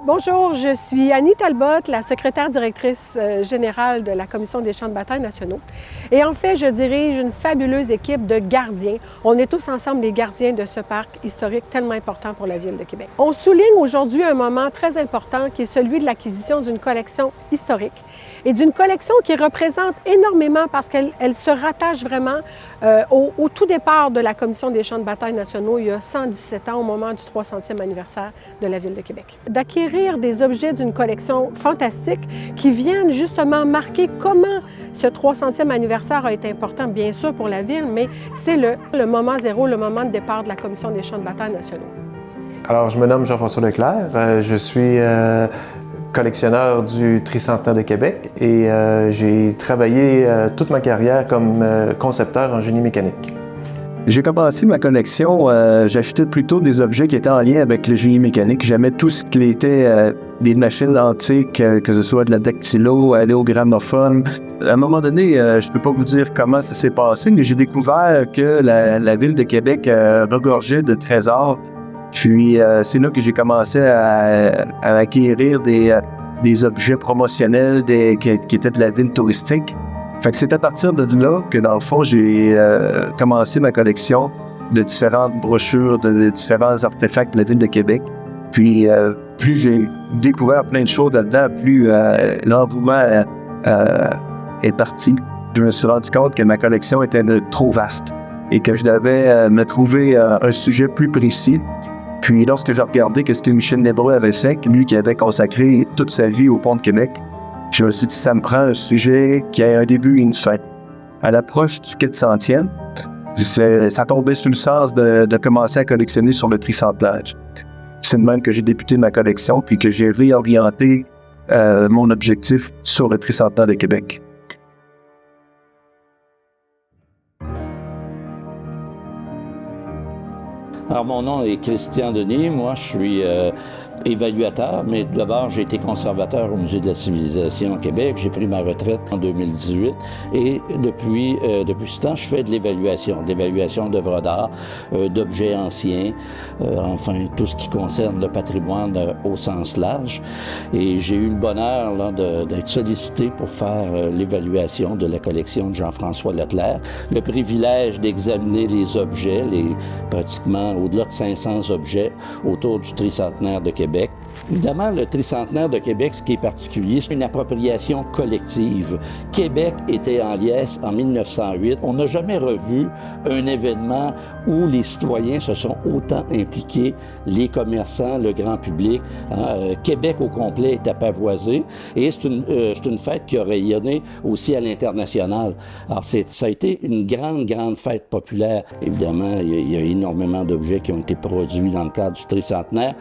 Bonjour, je suis Annie Talbot, la secrétaire directrice générale de la Commission des champs de bataille nationaux. Et en fait, je dirige une fabuleuse équipe de gardiens. On est tous ensemble des gardiens de ce parc historique tellement important pour la Ville de Québec. On souligne aujourd'hui un moment très important qui est celui de l'acquisition d'une collection historique et d'une collection qui représente énormément parce qu'elle se rattache vraiment au tout départ de la Commission des champs de bataille nationaux il y a 117 ans au moment du 300e anniversaire de la Ville de Québec. D'acquérir des objets d'une collection fantastique qui viennent justement marquer comment ce 300e anniversaire a été important, bien sûr, pour la Ville, mais c'est le moment zéro, le moment de départ de la Commission des champs de bataille nationaux. Alors, je me nomme Jean-François Leclerc. Je suis collectionneur du Tricentenaire de Québec et j'ai travaillé toute ma carrière comme concepteur en génie mécanique. J'ai commencé ma collection, j'achetais plutôt des objets qui étaient en lien avec le génie mécanique. J'aimais tout ce qui était des machines antiques, que ce soit de la dactylo, aller au gramophone. À un moment donné, je ne peux pas vous dire comment ça s'est passé, mais j'ai découvert que la Ville de Québec regorgeait de trésors. Puis c'est là que j'ai commencé à acquérir des objets promotionnels qui étaient de la ville touristique. Fait que c'est à partir de là que, dans le fond, j'ai commencé ma collection de différentes brochures, de différents artefacts de la Ville de Québec. Puis, plus j'ai découvert plein de choses là-dedans, plus l'engouement est parti. Je me suis rendu compte que ma collection était trop vaste et que je devais me trouver un sujet plus précis. Puis, lorsque j'ai regardé ce que Michel Lébreux avait fait, lui qui avait consacré toute sa vie au Pont de Québec, je me suis dit, ça me prend un sujet qui a un début et une fin. À l'approche du 400e, ça tombait sous le sens de commencer à collectionner sur le tricentenaire. C'est de même que j'ai débuté ma collection puis que j'ai réorienté mon objectif sur le tricentenaire de Québec. Alors, mon nom est Christian Denis. Moi, je suis évaluateur, mais d'abord, j'ai été conservateur au Musée de la civilisation au Québec. J'ai pris ma retraite en 2018 et depuis ce temps, je fais de l'évaluation d'œuvres d'art, d'objets anciens, enfin, tout ce qui concerne le patrimoine au sens large. Et j'ai eu le bonheur là, d'être sollicité pour faire l'évaluation de la collection de Jean-François Leclerc. Le privilège d'examiner les objets, pratiquement au-delà de 500 objets autour du tricentenaire de Québec. Évidemment, le tricentenaire de Québec, ce qui est particulier, c'est une appropriation collective. Québec était en liesse en 1908. On n'a jamais revu un événement où les citoyens se sont autant impliqués, les commerçants, le grand public. Québec au complet est apavoisé et c'est une fête qui a rayonné aussi à l'international. Alors, ça a été une grande fête populaire. Évidemment, il y a énormément d'objets qui ont été produits dans le cadre du tricentenaire.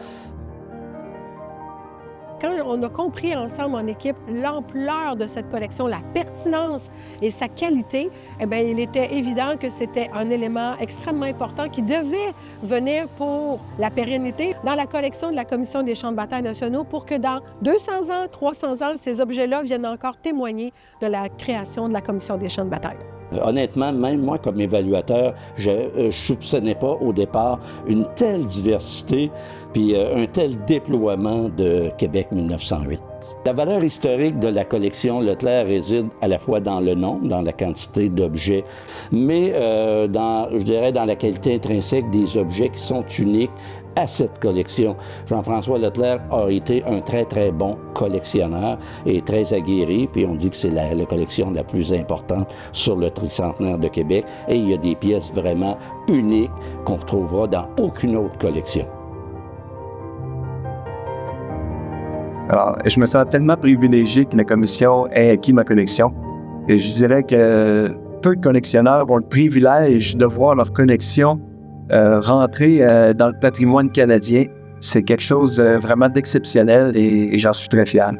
Quand on a compris ensemble en équipe l'ampleur de cette collection, la pertinence et sa qualité, eh bien, il était évident que c'était un élément extrêmement important qui devait venir pour la pérennité dans la collection de la Commission des champs de bataille nationaux pour que dans 200 ans, 300 ans, ces objets-là viennent encore témoigner de la création de la Commission des champs de bataille. Honnêtement, même moi, comme évaluateur, je ne soupçonnais pas au départ une telle diversité puis un tel déploiement de Québec 1908. La valeur historique de la collection Leclerc réside à la fois dans le nombre, dans la quantité d'objets, mais je dirais dans la qualité intrinsèque des objets qui sont uniques à cette collection. Jean-François Leclerc a été un très bon collectionneur et très aguerri, puis on dit que c'est la collection la plus importante sur le tricentenaire de Québec et il y a des pièces vraiment uniques qu'on ne retrouvera dans aucune autre collection. Alors, je me sens tellement privilégié que la commission ait acquis ma collection. Et je dirais que peu de collectionneurs ont le privilège de voir leur collection rentrer dans le patrimoine canadien. C'est quelque chose vraiment d'exceptionnel et j'en suis très fier.